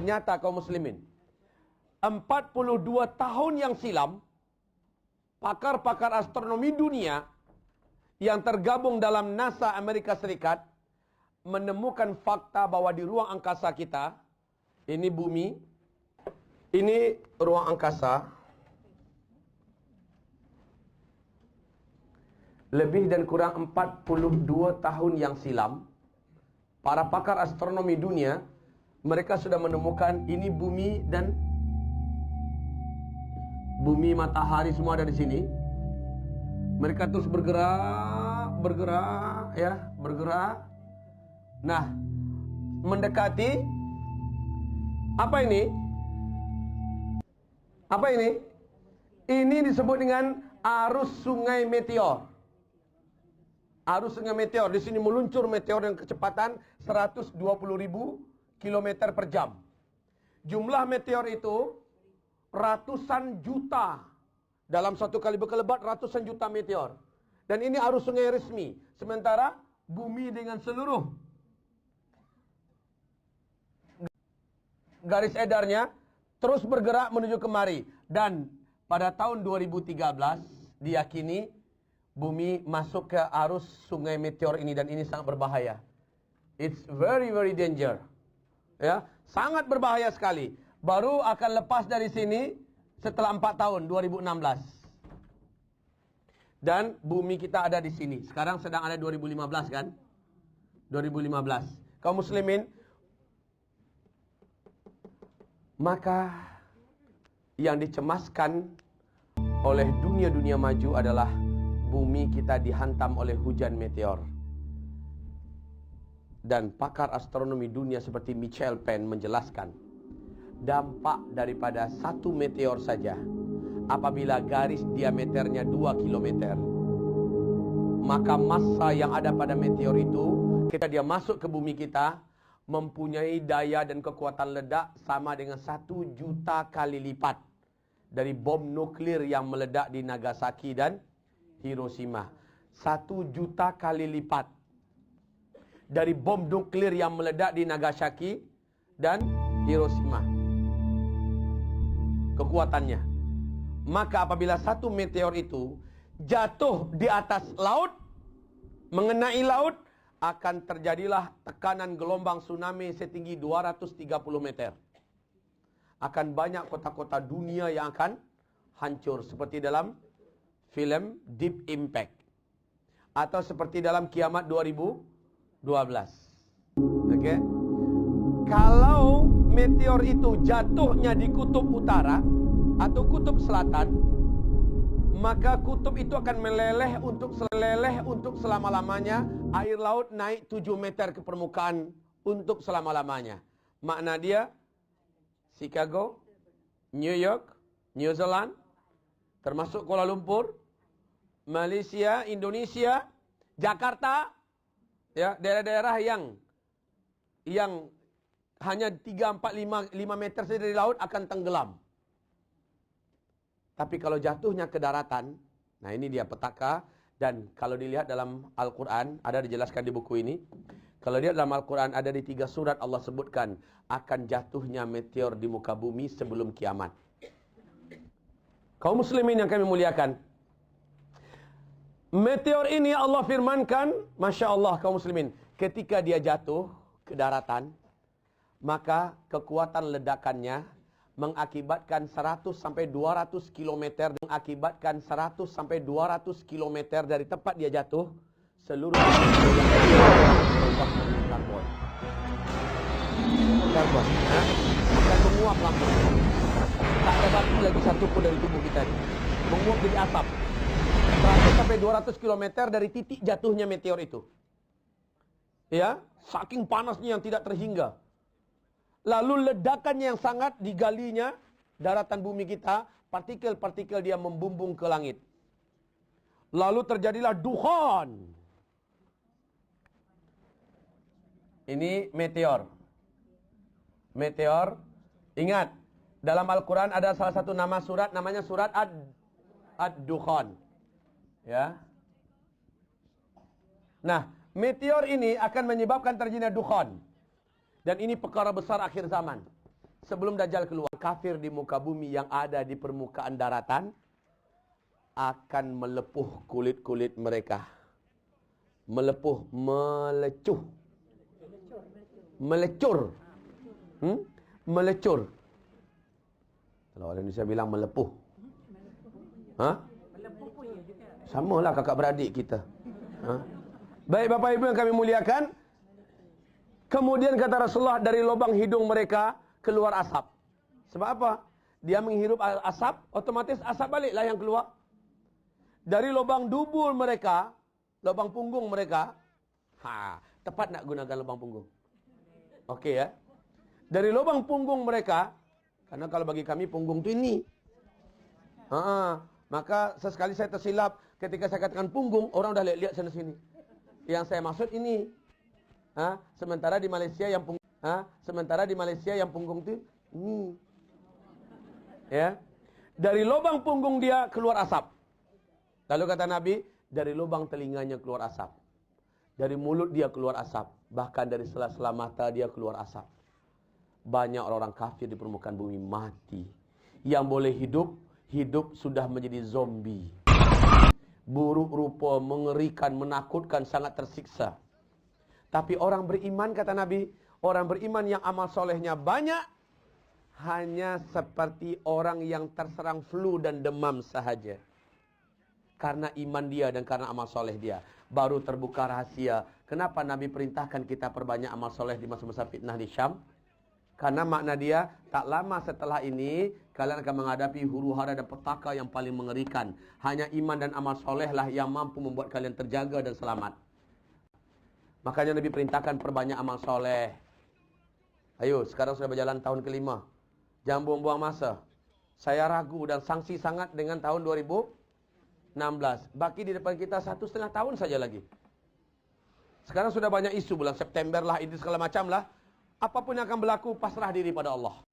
Ternyata kaum muslimin, 42 tahun yang silam, pakar-pakar astronomi dunia yang tergabung dalam NASA Amerika Serikat menemukan fakta bahwa di ruang angkasa kita, ini bumi, ini ruang angkasa, lebih dan kurang 42 tahun yang silam, para pakar astronomi dunia, mereka sudah menemukan ini bumi dan bumi, matahari semua ada di sini. Mereka terus bergerak. Nah, mendekati apa ini? Apa ini? Ini disebut dengan arus sungai meteor. Arus sungai meteor. Di sini meluncur meteor dengan kecepatan 120.000 km per jam. Jumlah meteor itu ratusan juta. Dalam satu kali berkelebat ratusan juta meteor. Dan ini arus sungai resmi. Sementara bumi dengan seluruh garis edarnya terus bergerak menuju kemari. Dan pada tahun 2013 diyakini bumi masuk ke arus sungai meteor ini, dan ini sangat berbahaya. It's very very danger. Ya, sangat berbahaya sekali. Baru akan lepas dari sini setelah 4 tahun, 2016. Dan bumi kita ada di sini. Sekarang sedang ada 2015 kan? 2015. Kaum muslimin, maka yang dicemaskan oleh dunia-dunia maju adalah bumi kita dihantam oleh hujan meteor. Dan pakar astronomi dunia seperti Michael Penn menjelaskan, dampak daripada satu meteor saja, apabila garis diameternya 2 km, maka massa yang ada pada meteor itu, ketika dia masuk ke bumi kita, mempunyai daya dan kekuatan ledak sama dengan 1 juta kali lipat dari bom nuklir yang meledak di Nagasaki dan Hiroshima. 1 juta kali lipat dari bom nuklir yang meledak di Nagasaki dan Hiroshima. Kekuatannya. Maka apabila satu meteor itu jatuh di atas laut, mengenai laut, akan terjadilah tekanan gelombang tsunami setinggi 230 meter. Akan banyak kota-kota dunia yang akan hancur, seperti dalam film Deep Impact, atau seperti dalam Kiamat 2012. Oke. Kalau meteor itu jatuhnya di kutub utara atau kutub selatan, maka kutub itu akan meleleh untuk selama-lamanya. Air laut naik 7 meter ke permukaan untuk selama-lamanya. Makna dia Chicago, New York, New Zealand, termasuk Kuala Lumpur, Malaysia, Indonesia, Jakarta, ya, daerah-daerah yang hanya 3, 4, 5 meter saja dari laut akan tenggelam. Tapi kalau jatuhnya ke daratan, nah ini dia petaka. Dan kalau dilihat dalam Al-Quran, ada dijelaskan di buku ini. Kalau dilihat dalam Al-Quran, ada di 3 surat Allah sebutkan akan jatuhnya meteor di muka bumi sebelum kiamat. Kaum muslimin yang kami muliakan, meteor ini Allah firmankan, Masya Allah kaum muslimin, ketika dia jatuh ke daratan, maka kekuatan ledakannya mengakibatkan 100 sampai 200 km, mengakibatkan 100 sampai 200 km dari tempat dia jatuh, seluruh karbon. Karbon, akan menguap langsung. Tak ada batu lagi satu pun dari tubuh kita ini. Menguap jadi asap. 100 sampai 200 km dari titik jatuhnya meteor itu. Ya, saking panasnya yang tidak terhingga. Lalu ledakannya yang sangat digalinya daratan bumi kita, partikel-partikel dia membumbung ke langit. Lalu terjadilah duhan. Ini meteor. Meteor. Ingat, dalam Al-Quran ada salah satu nama surat, namanya surat Ad-Dukhan. Ya. Nah, meteor ini akan menyebabkan terjadinya dukhan. Dan ini perkara besar akhir zaman. sebelum Dajjal keluar, kafir di muka bumi yang ada di permukaan daratan akan melepuh kulit-kulit mereka. Melepuh, melecuh. Melecur. Melecur. Kalau orang Indonesia bilang melepuh. Samalah kakak beradik kita. Baik Bapak Ibu yang kami muliakan. Kemudian kata Rasulullah, dari lubang hidung mereka keluar asap. Sebab apa? Dia menghirup asap, otomatis asap baliklah yang keluar. Dari lubang dubur mereka, lubang punggung mereka. Tepat nak gunakan lubang punggung? Okey ya. Dari lubang punggung mereka, karena kalau bagi kami punggung tu ini. Maka sesekali saya tersilap ketika saya katakan punggung, orang dah lihat sana sini. Yang saya maksud ini. Sementara di Malaysia yang punggung tu ini. Ya. Dari lubang punggung dia keluar asap. Lalu kata Nabi, dari lubang telinganya keluar asap. Dari mulut dia keluar asap. Bahkan dari sela-sela mata dia keluar asap. Banyak orang kafir di permukaan bumi mati. Yang boleh hidup sudah menjadi zombie. Buruk rupa, mengerikan, menakutkan, sangat tersiksa. Tapi orang beriman, kata Nabi, orang beriman yang amal solehnya banyak, hanya seperti orang yang terserang flu dan demam sahaja. Karena iman dia dan karena amal soleh dia. Baru terbuka rahasia. Kenapa Nabi perintahkan kita perbanyak amal soleh di masa-masa fitnah di Syam? Karena makna dia, tak lama setelah ini, kalian akan menghadapi huru-hara dan petaka yang paling mengerikan. Hanya iman dan amal soleh lah yang mampu membuat kalian terjaga dan selamat. Makanya Nabi perintahkan perbanyak amal soleh. Ayo, sekarang sudah berjalan tahun ke-5. Jangan buang-buang masa. Saya ragu dan sangsi sangat dengan tahun 2016. Baki di depan kita 1,5 tahun saja lagi. Sekarang sudah banyak isu bulan September lah, ini segala macam lah. Apapun yang akan berlaku, pasrah diri pada Allah.